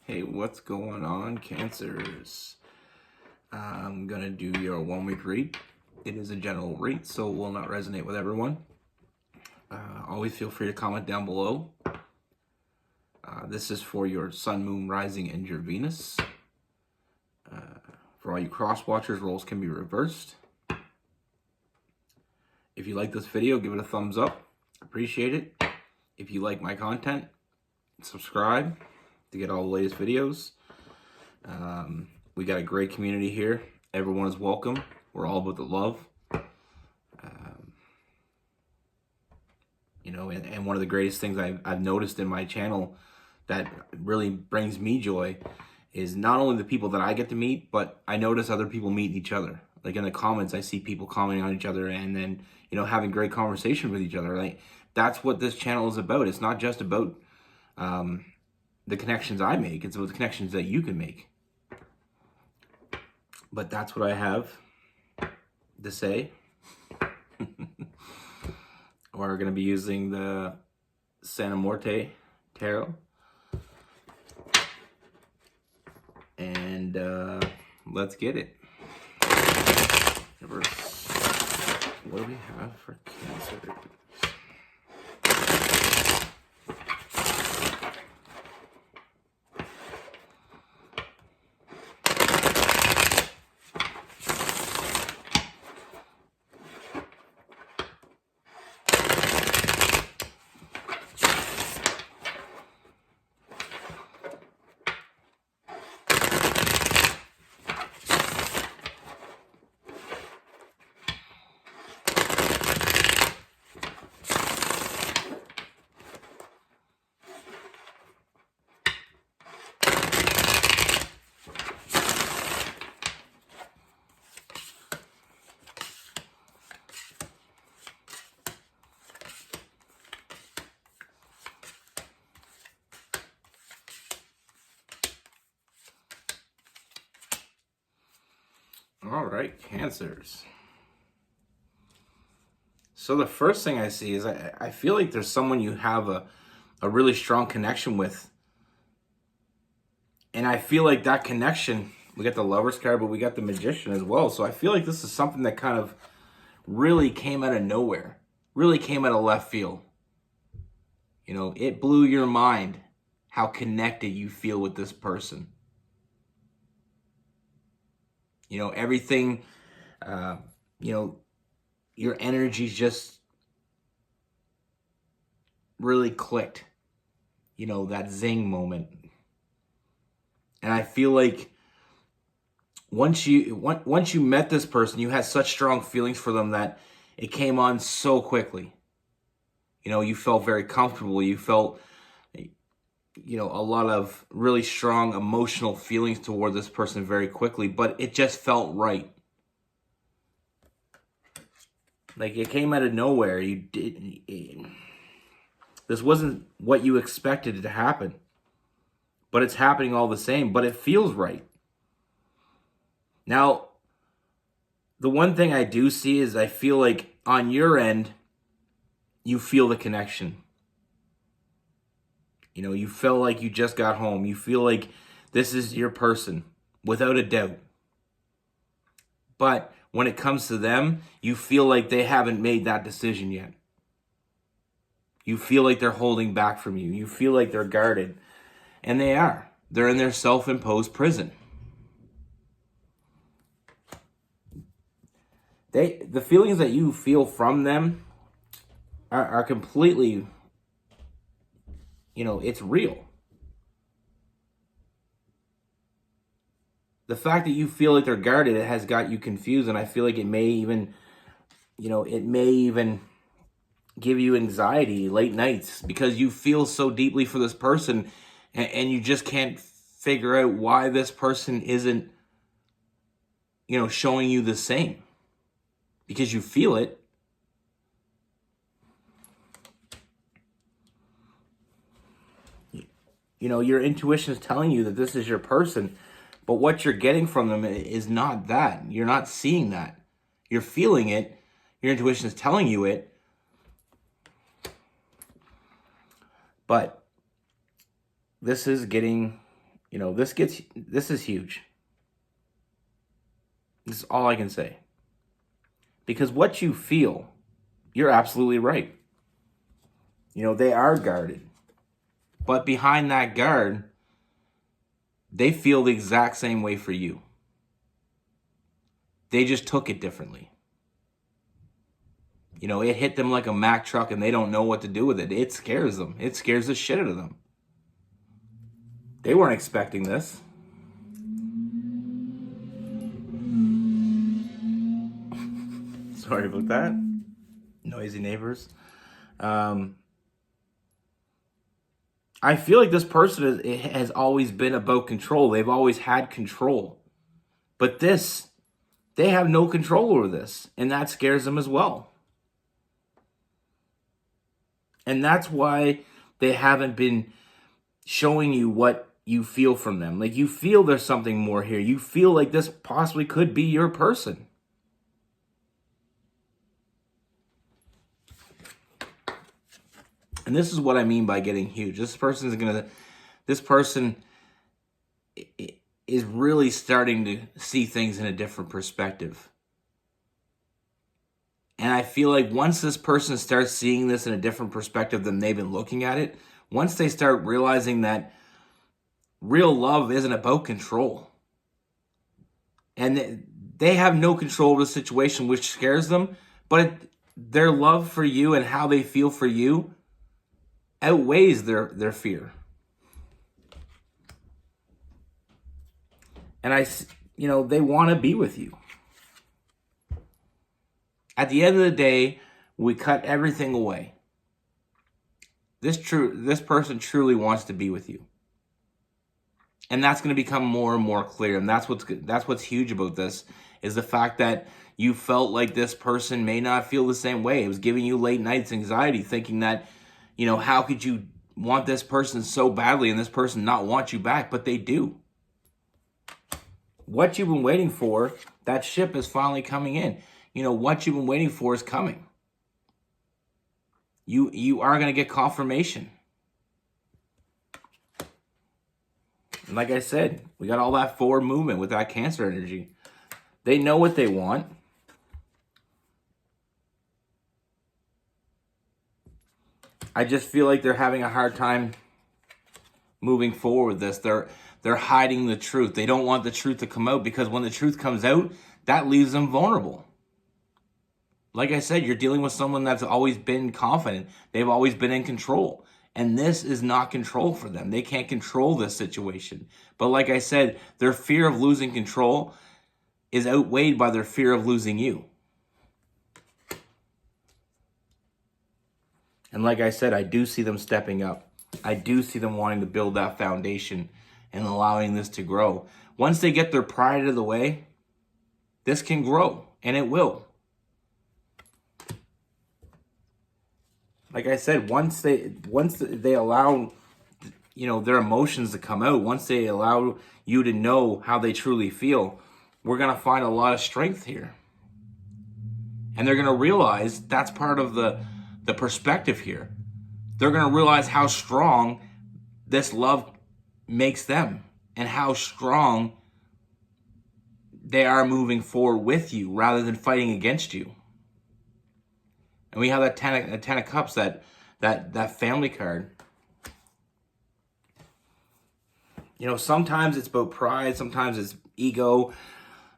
Hey, what's going on, Cancers? I'm gonna do your 1 week read. It is a general read, so it will not resonate with everyone. Always feel free to comment down below. This is for your Sun, Moon, Rising, and your Venus. For all you cross watchers, roles can be reversed. If you like this video, give it a thumbs up. Appreciate it. If you like my content, subscribe to get all the latest videos. We got a great community here. Everyone is welcome. We're all about the love. And one of the greatest things I've noticed in my channel that really brings me joy is not only the people that I get to meet, but I notice other people meeting each other. Like in the comments, I see people commenting on each other and then, having great conversation with each other. Like that's what this channel is about. It's not just about the connections I make. It's about the connections that you can make. But that's what I have to say. We're going to be using the Santa Morte Tarot. And let's get it. What do we have for Cancer? All right, Cancers. So the first thing I see is I feel like there's someone you have a really strong connection with. And I feel like that connection, we got the Lover's card, but we got the Magician as well. So I feel like this is something that kind of really came out of nowhere, really came out of left field. It blew your mind how connected you feel with this person. Everything, your energies just really clicked, that zing moment. And I feel like once you met this person, you had such strong feelings for them that it came on so quickly. You felt very comfortable. You felt, a lot of really strong emotional feelings toward this person very quickly, but it just felt right. Like it came out of nowhere. This wasn't what you expected to happen, but it's happening all the same, but it feels right. Now, the one thing I do see is I feel like on your end, you feel the connection. You feel like you just got home. You feel like this is your person, without a doubt. But when it comes to them, you feel like they haven't made that decision yet. You feel like they're holding back from you. You feel like they're guarded. And they are. They're in their self-imposed prison. The feelings that you feel from them are completely, it's real. The fact that you feel like they're guarded, it has got you confused, and I feel like it may even, give you anxiety late nights because you feel so deeply for this person and you just can't figure out why this person isn't, showing you the same because you feel it. Your intuition is telling you that this is your person, but what you're getting from them is not that. You're not seeing that. You're feeling it. Your intuition is telling you it. But this is getting This is huge. This is all I can say. Because what you feel, you're absolutely right. They are guarded. But behind that guard, they feel the exact same way for you. They just took it differently. It hit them like a Mack truck and they don't know what to do with it. It scares them. It scares the shit out of them. They weren't expecting this. Sorry about that. Noisy neighbors. I feel like this person has always been about control. They've always had control. But they have no control over this. And that scares them as well. And that's why they haven't been showing you what you feel from them. Like, you feel there's something more here. You feel like this possibly could be your person. And this is what I mean by getting huge. This person is really starting to see things in a different perspective. And I feel like once this person starts seeing this in a different perspective than they've been looking at it, once they start realizing that real love isn't about control, and they have no control of the situation, which scares them, but their love for you and how they feel for you outweighs their fear. And they want to be with you. At the end of the day, we cut everything away. This person truly wants to be with you. And that's going to become more and more clear. And that's what's huge about this, is the fact that you felt like this person may not feel the same way. It was giving you late nights anxiety, thinking that, how could you want this person so badly and this person not want you back? But they do. What you've been waiting for, that ship is finally coming in. What you've been waiting for is coming. You are going to get confirmation. And like I said, we got all that forward movement with that Cancer energy. They know what they want. I just feel like they're having a hard time moving forward with this. They're hiding the truth. They don't want the truth to come out, because when the truth comes out, that leaves them vulnerable. Like I said, you're dealing with someone that's always been confident. They've always been in control. And this is not control for them. They can't control this situation. But like I said, their fear of losing control is outweighed by their fear of losing you. And like I said, I do see them stepping up. I do see them wanting to build that foundation and allowing this to grow. Once they get their pride out of the way, this can grow, and it will. Like I said, once they allow, their emotions to come out, once they allow you to know how they truly feel, we're going to find a lot of strength here. And they're going to realize that's part of the perspective here. They're going to realize how strong this love makes them and how strong they are moving forward with you rather than fighting against you. And we have that ten of cups, that family card. Sometimes it's about pride, sometimes it's ego,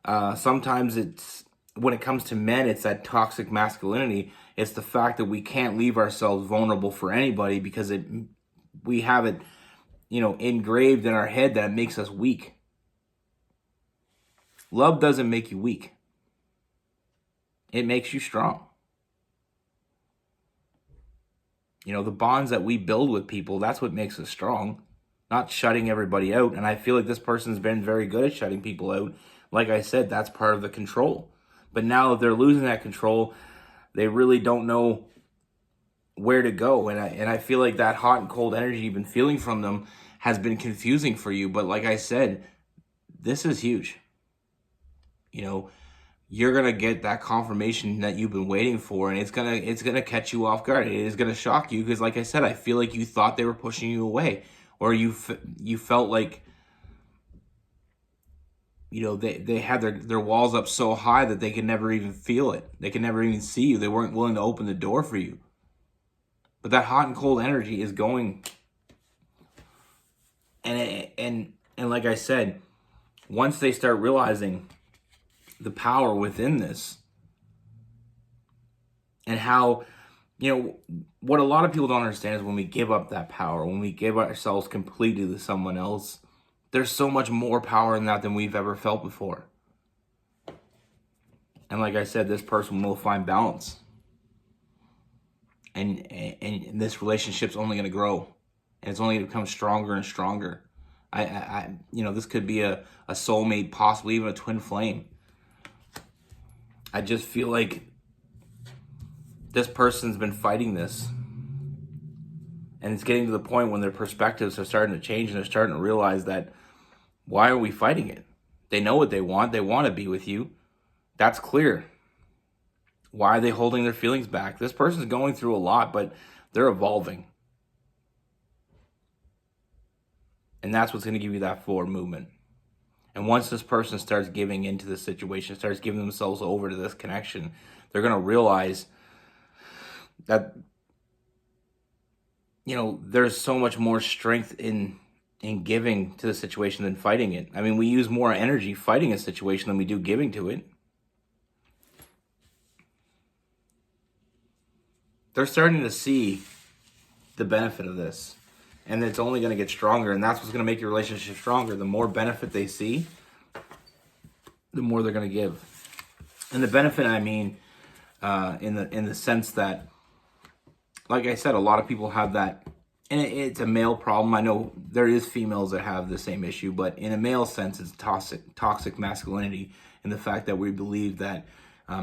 sometimes it's, when it comes to men, it's that toxic masculinity. It's the fact that we can't leave ourselves vulnerable for anybody because we have it, engraved in our head that it makes us weak. Love doesn't make you weak. It makes you strong. The bonds that we build with people, that's what makes us strong, not shutting everybody out. And I feel like this person's been very good at shutting people out. Like I said, that's part of the control. But now that they're losing that control, they really don't know where to go. And I feel like that hot and cold energy you've been feeling from them has been confusing for you. But like I said, this is huge. You're going to get that confirmation that you've been waiting for, and it's going to catch you off guard. It is going to shock you because, like I said, I feel like you thought they were pushing you away, or you felt like they had their walls up so high that they could never even feel it. They could never even see you. They weren't willing to open the door for you. But that hot and cold energy is going, and like I said, once they start realizing the power within this, and how, what a lot of people don't understand is when we give up that power, when we give ourselves completely to someone else, there's so much more power in that than we've ever felt before. And like I said, this person will find balance. And this relationship's only going to grow. And it's only going to become stronger and stronger. This could be a soulmate, possibly even a twin flame. I just feel like this person's been fighting this. And it's getting to the point when their perspectives are starting to change and they're starting to realize that, why are we fighting it? They know what they want. They want to be with you. That's clear. Why are they holding their feelings back? This person's going through a lot, but they're evolving. And that's what's going to give you that forward movement. And once this person starts giving into the situation, starts giving themselves over to this connection, they're going to realize that, there's so much more strength in giving to the situation than fighting it. I mean, we use more energy fighting a situation than we do giving to it. They're starting to see the benefit of this, and it's only going to get stronger, and that's what's going to make your relationship stronger. The more benefit they see, the more they're going to give. And the benefit, I mean, in the sense that, like I said, a lot of people have that, and it's a male problem. I know there is females that have the same issue, but in a male sense, it's toxic masculinity, and the fact that we believe that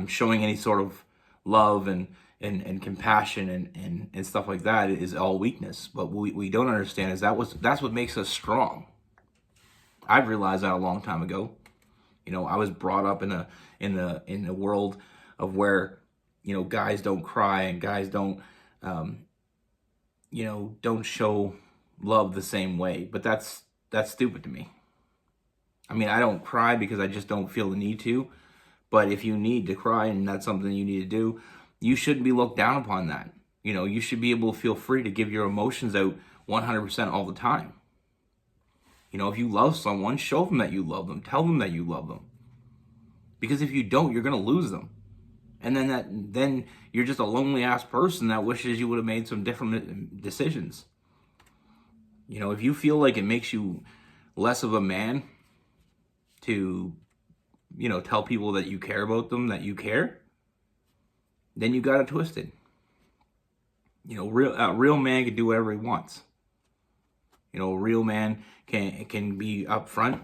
showing any sort of love and compassion and stuff like that is all weakness. But what we don't understand is that's what makes us strong. I've realized that a long time ago. I was brought up in a world of where, guys don't cry and guys don't don't show love the same way. But that's stupid to me. I mean, I don't cry because I just don't feel the need to. But if you need to cry and that's something you need to do, you shouldn't be looked down upon that. You should be able to feel free to give your emotions out 100% all the time. If you love someone, show them that you love them. Tell them that you love them. Because if you don't, you're going to lose them. And then you're just a lonely ass person that wishes you would have made some different decisions. If you feel like it makes you less of a man to, tell people that you care about them, that you care, then you got it twisted. A real man can do whatever he wants. A real man can be upfront,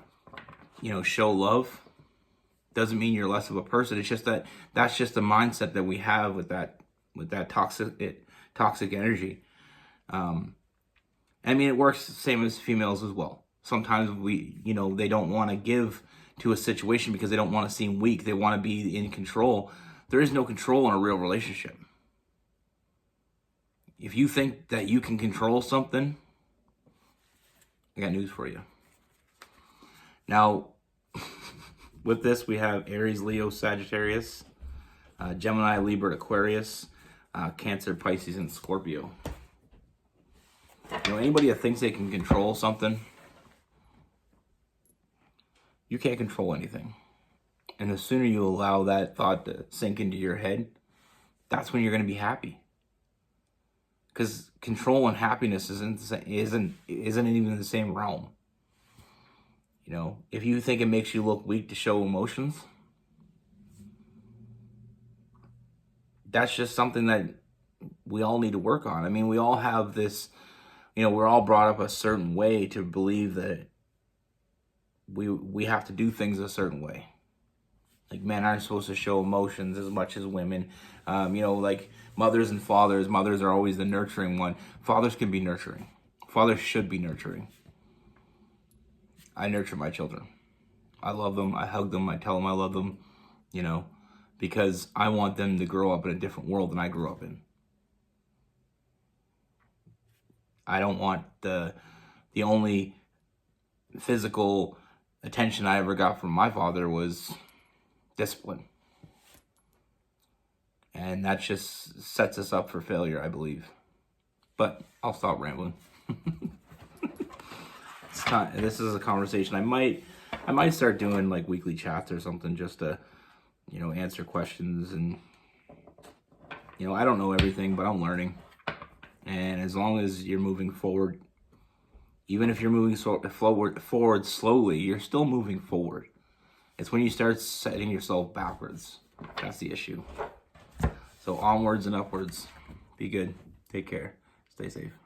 show love. Doesn't mean you're less of a person. It's just that's just the mindset that we have with that toxic energy. I mean, it works the same as females as well. Sometimes they don't want to give to a situation because they don't want to seem weak. They want to be in control. There is no control in a real relationship. If you think that you can control something, I got news for you. Now, with this, we have Aries, Leo, Sagittarius, Gemini, Libra, Aquarius, Cancer, Pisces, and Scorpio. Anybody that thinks they can control something, you can't control anything. And the sooner you allow that thought to sink into your head, that's when you're going to be happy. Because control and happiness isn't even the same realm. If you think it makes you look weak to show emotions, that's just something that we all need to work on. I mean, we all have this, we're all brought up a certain way to believe that we have to do things a certain way. Like, men aren't supposed to show emotions as much as women. Like mothers and fathers. Mothers are always the nurturing one. Fathers can be nurturing. Fathers should be nurturing. I nurture my children. I love them. I hug them. I tell them I love them, because I want them to grow up in a different world than I grew up in. I don't want the only physical attention I ever got from my father was discipline. And that just sets us up for failure, I believe. But I'll stop rambling. It's time. This is a conversation. I might start doing like weekly chats or something just to, answer questions. And, I don't know everything, but I'm learning. And as long as you're moving forward, even if you're moving forward slowly, you're still moving forward. It's when you start setting yourself backwards. That's the issue. So onwards and upwards. Be good. Take care. Stay safe.